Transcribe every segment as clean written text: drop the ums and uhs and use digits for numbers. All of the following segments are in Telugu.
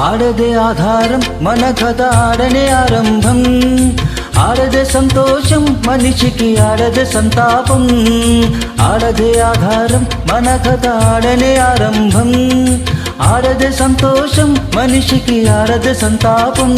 ఆడదే ఆధారం మన కథ ఆడనే ఆరంభం. ఆడదే సంతోషం మనిషికి ఆడదే సంతాపం. ఆడదే ఆధారం మన కథ ఆడనే ఆరంభం. ఆడదే సంతోషం మనిషికి ఆడదే సంతాపం.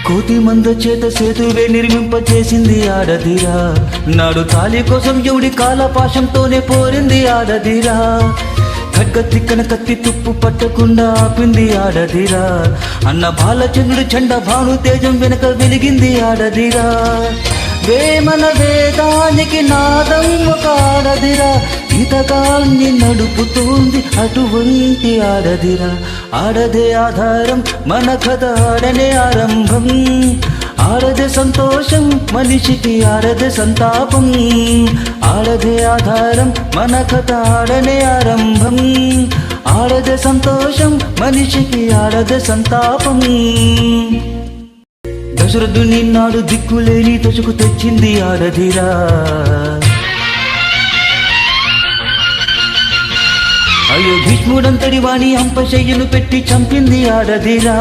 కోటి మంద చేత సేతువే నిర్మింపచేసింది ఆడదిరా. నాడు తాళి కోసం ఎవడి కాలపాశంతోనే పోరింది ఆడదిరా. ఖడ్గ తిక్కన కత్తి తుప్పు పట్టకుండా ఆపింది ఆడదిరా. అన్న బాలచంద్రుడు చండ భాను తేజం వెనక వెలిగింది ఆడదిరా. వేమన వేదానికి నాదం ఒక ఆడదిరా. గీతగాన్ని నడుపుతోంది అటువంటి ఆడదిరా. ఆడదే ఆధారం మన కథ ఆడనే ఆరంభం. ఆడదే సంతోషం మనిషికి ఆడదే సంతాపం. ఆడదే ఆధారం మన కథ ఆడనే ఆరంభం. ఆడదే సంతోషం మనిషికి ఆడదే సంతాపం. దశరథుని నాడు దిక్కులేని దశకు తెచ్చింది ఆడదిరా. అయ్యో భీష్ముడంతటి వాణి అంపశయ్యను పెట్టి చంపింది ఆడదిరా.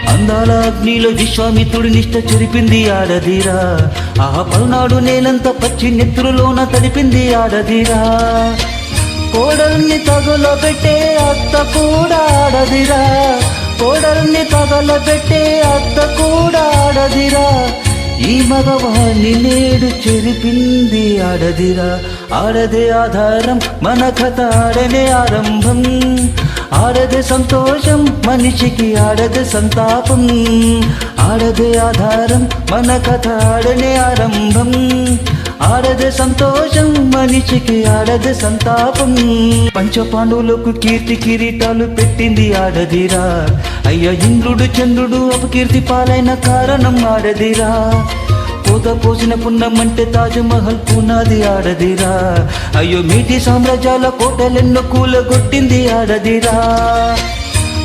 అందాల అగ్నిలో విశ్వామిత్రుడి నిష్ట చెరిపింది ఆడదిరా. ఆ పల్నాడు నేలంత పచ్చి నెత్తురులోన తడిపింది ఆడదిరా. కోడల్ని తగులబెట్టే అత్త కూడా ఆడదిరా. కోడల్ని తగలబెట్టే అత్త కూడా ఆడదిరా. ఈ మగవాణ్ణి నేడు చెరిపింది ఆడదిరా. ఆడదే ఆధారం మన కథ ఆడనే ఆరంభం. ఆడదే సంతోషం మనిషికి ఆడదే సంతాపం. ఆడదే ఆధారం మన కథ ఆడనే ఆరంభం. ఆడదే సంతోషం మనిషికి ఆడదే సంతాపం. పంచపాండవులకు కీర్తి కిరీటాలు పెట్టింది ఆడదిరా. అయ్య ఇంద్రుడు చంద్రుడు అపకీర్తి పాలైన కారణం ఆడదిరా. పోత పోసిన పున్నమంటే తాజ్మహల్ పునాది ఆడదిరా. అయ్యో మీటి సామ్రాజ్యాల కోటలెన్నో కూలగొట్టింది ఆడదిరా.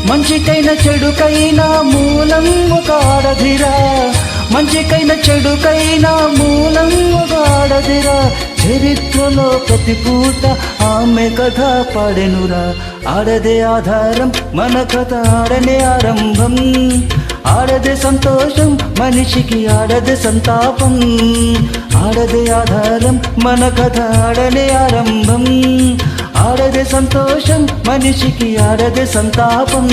మంచికైన చెడుకైనా మూలం ఒక ఆడదిరా. మంచికైన చెడుకైనా మూలం ఒక ఆడదిరా. చరిత్రలో ప్రతి పూట ఆమె కథ పాడెనురా. ఆడదే ఆధారం మన కథ ఆడనే ఆరంభం. ఆడదే సంతోషం మనిషికి ఆడదే సంతాపం. ఆడదే ఆధారం మన కథ ఆడనే ఆరంభం. ఆడదే సంతోషం మనిషికి ఆడదే సంతాపం.